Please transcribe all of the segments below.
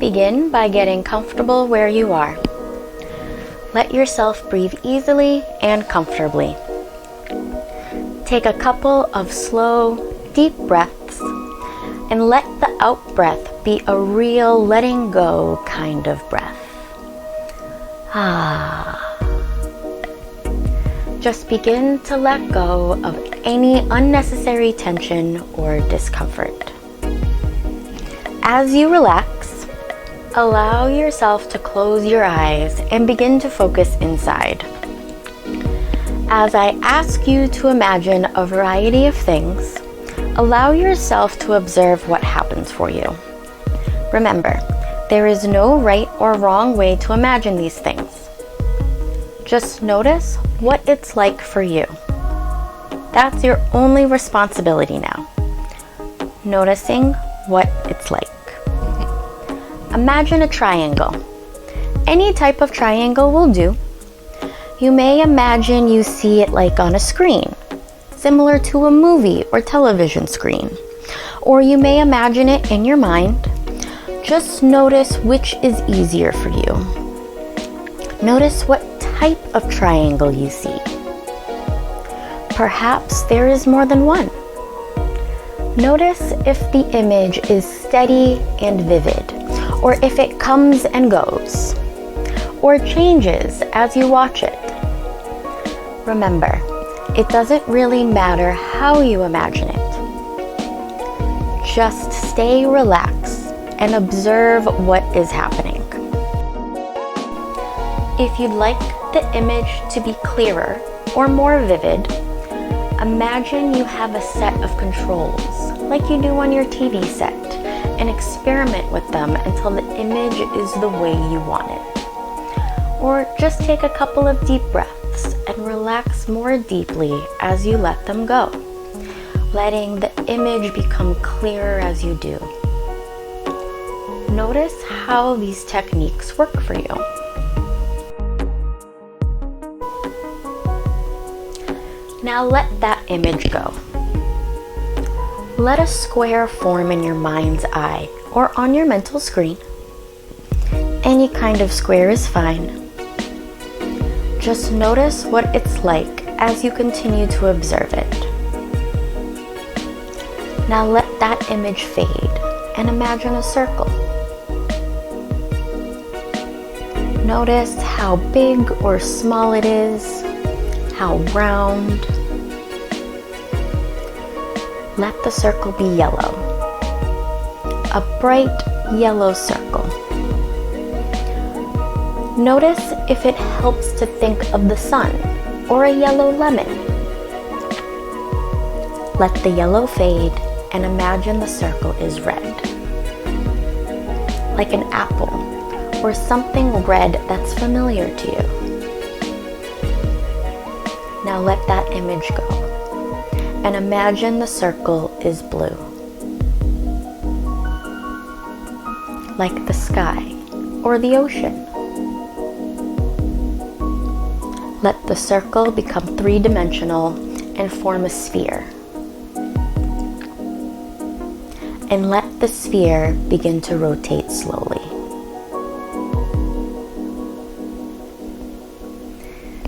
Begin by getting comfortable where you are. Let yourself breathe easily and comfortably. Take a couple of slow, deep breaths and let the out breath be a real letting go kind of breath. Just begin to let go of any unnecessary tension or discomfort. As you relax, allow yourself to close your eyes and begin to focus inside. As I ask you to imagine a variety of things, allow yourself to observe what happens for you. Remember, there is no right or wrong way to imagine these things. Just notice what it's like for you. That's your only responsibility now. Noticing what it's like. Imagine a triangle. Any type of triangle will do. You may imagine you see it like on a screen, similar to a movie or television screen. Or you may imagine it in your mind. Just notice which is easier for you. Notice what type of triangle you see. Perhaps there is more than one. Notice if the image is steady and vivid, or if it comes and goes, or changes as you watch it. Remember, it doesn't really matter how you imagine it. Just stay relaxed and observe what is happening. If you'd like the image to be clearer or more vivid, imagine you have a set of controls like you do on your TV set and experiment with them until the image is the way you want it. Or just take a couple of deep breaths and relax more deeply as you let them go, letting the image become clearer as you do. Notice how these techniques work for you. Now let that image go. Let a square form in your mind's eye or on your mental screen. Any kind of square is fine. Just notice what it's like as you continue to observe it. Now let that image fade and imagine a circle. Notice how big or small it is, how round. Let the circle be yellow. A bright yellow circle. Notice if it helps to think of the sun or a yellow lemon. Let the yellow fade and imagine the circle is red. Like an apple or something red that's familiar to you. Now let that image go and imagine the circle is blue. Like the sky or the ocean. Let the circle become three-dimensional and form a sphere. And let the sphere begin to rotate slowly.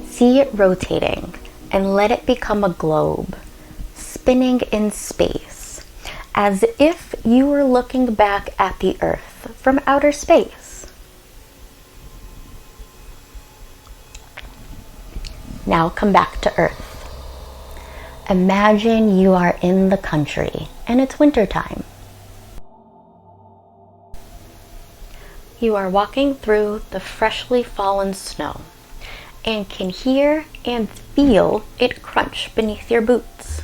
See it rotating and let it become a globe, spinning in space, as if you were looking back at the Earth from outer space. Now come back to Earth. Imagine you are in the country and it's wintertime. You are walking through the freshly fallen snow and can hear and feel it crunch beneath your boots.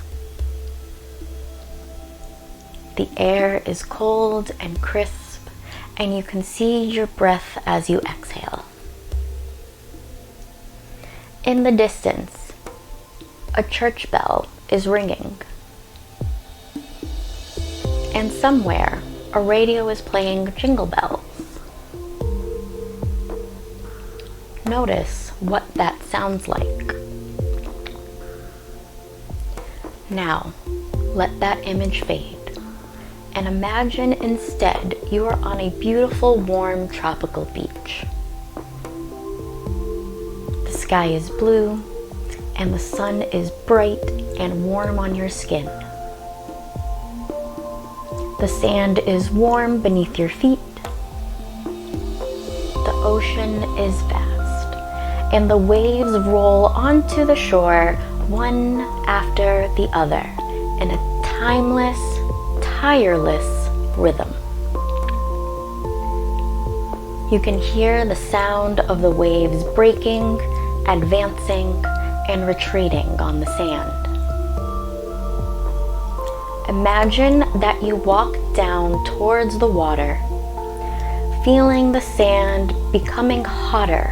The air is cold and crisp, and you can see your breath as you exhale. In the distance, a church bell is ringing. And somewhere, a radio is playing jingle bells. Notice what that sounds like. Now, let that image fade and imagine instead you are on a beautiful, warm, tropical beach. The sky is blue, and the sun is bright and warm on your skin. The sand is warm beneath your feet. The ocean is vast, and the waves roll onto the shore one after the other in a timeless, tireless rhythm. You can hear the sound of the waves breaking, advancing, and retreating on the sand. Imagine that you walk down towards the water, feeling the sand becoming hotter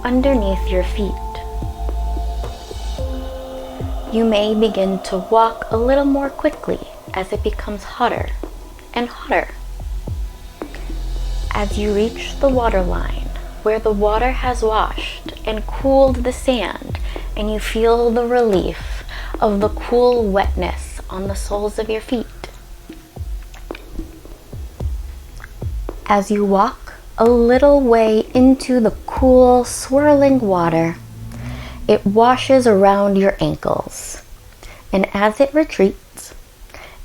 underneath your feet. You may begin to walk a little more quickly as it becomes hotter and hotter. As you reach the waterline, where the water has washed and cooled the sand, and you feel the relief of the cool wetness on the soles of your feet. As you walk a little way into the cool, swirling water, it washes around your ankles, and as it retreats,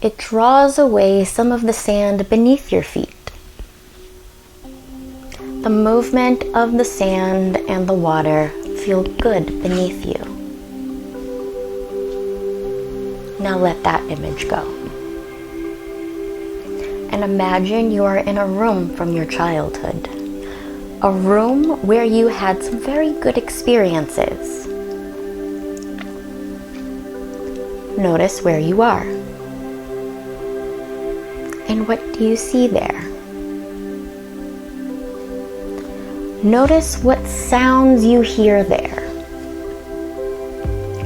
it draws away some of the sand beneath your feet. The movement of the sand and the water feel good beneath you. Now let that image go. And imagine you are in a room from your childhood. A room where you had some very good experiences. Notice where you are. And what do you see there? Notice what sounds you hear there.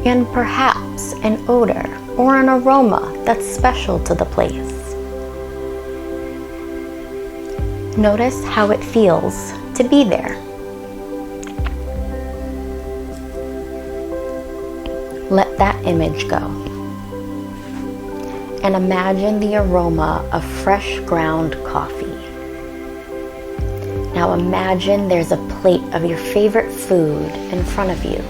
And perhaps an odor or an aroma that's special to the place. Notice how it feels to be there. Let that image go. And imagine the aroma of fresh ground coffee. Now imagine there's a plate of your favorite food in front of you,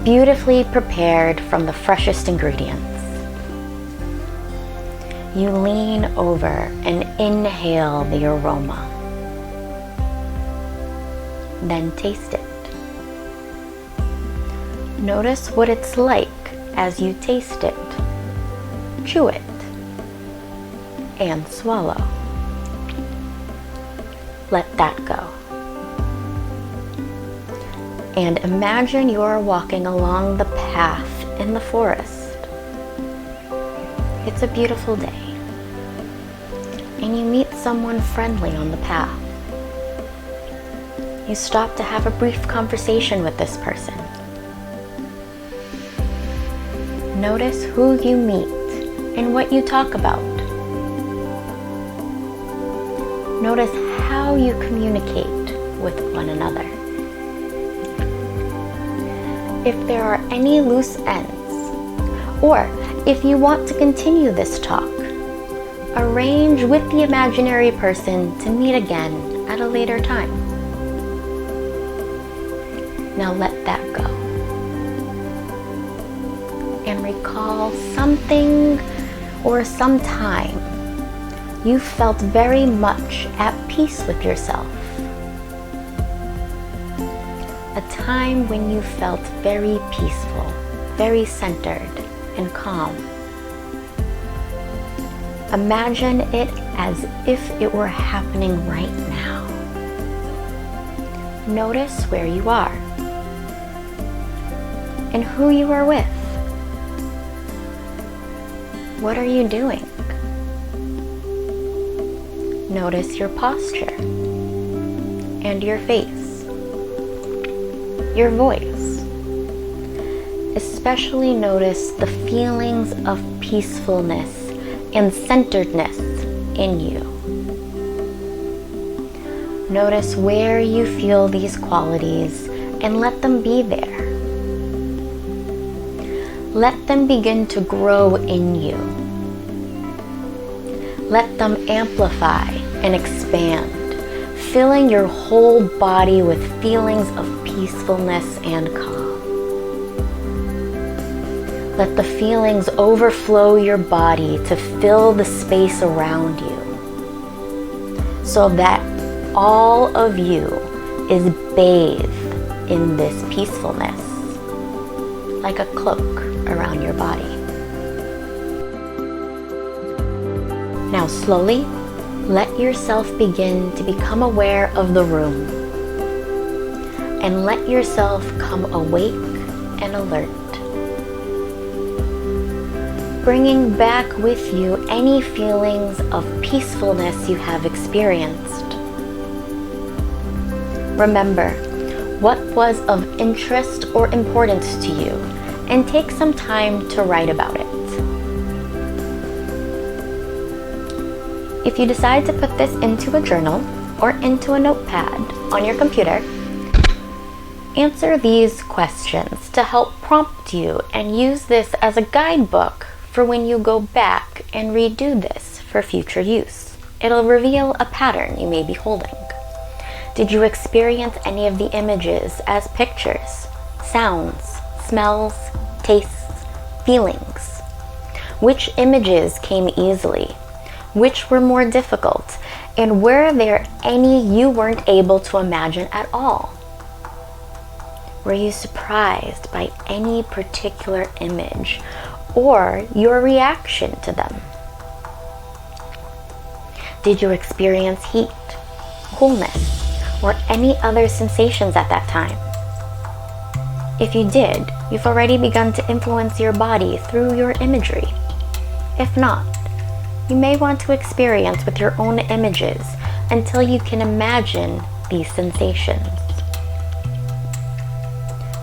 beautifully prepared from the freshest ingredients. You lean over and inhale the aroma. Then taste it. Notice what it's like as you taste it. Chew it and swallow. Let that go. And imagine you're walking along the path in the forest. It's a beautiful day. And you meet someone friendly on the path. You stop to have a brief conversation with this person. Notice who you meet and what you talk about. Notice how you communicate with one another. If there are any loose ends, or if you want to continue this talk, arrange with the imaginary person to meet again at a later time. Now let that go. And recall something or some time you felt very much at peace with yourself. A time when you felt very peaceful, very centered and calm. Imagine it as if it were happening right now. Notice where you are and who you are with. What are you doing? Notice your posture and your face, your voice. Especially notice the feelings of peacefulness and centeredness in you. Notice where you feel these qualities and let them be there. Let them begin to grow in you. Let them amplify and expand, filling your whole body with feelings of peacefulness and calm. Let the feelings overflow your body to fill the space around you, so that all of you is bathed in this peacefulness, like a cloak around your body. Now slowly, let yourself begin to become aware of the room, and let yourself come awake and alert, bringing back with you any feelings of peacefulness you have experienced. Remember what was of interest or importance to you, and take some time to write about it. If you decide to put this into a journal or into a notepad on your computer, answer these questions to help prompt you, and use this as a guidebook for when you go back and redo this for future use. It'll reveal a pattern you may be holding. Did you experience any of the images as pictures, sounds, smells, tastes, feelings? Which images came easily? Which were more difficult? And were there any you weren't able to imagine at all? Were you surprised by any particular image or your reaction to them? Did you experience heat, coolness, or any other sensations at that time? If you did, you've already begun to influence your body through your imagery. If not, you may want to experience with your own images until you can imagine these sensations.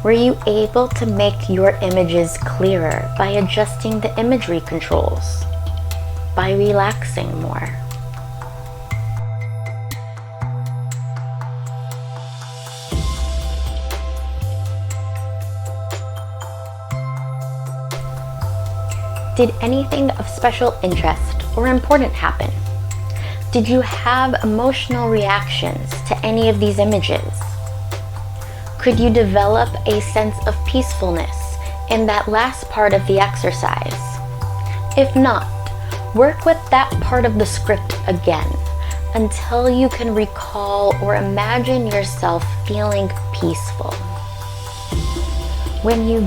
Were you able to make your images clearer by adjusting the imagery controls, by relaxing more? Did anything of special interest or important happen? Did you have emotional reactions to any of these images? Could you develop a sense of peacefulness in that last part of the exercise? If not, work with that part of the script again until you can recall or imagine yourself feeling peaceful. When you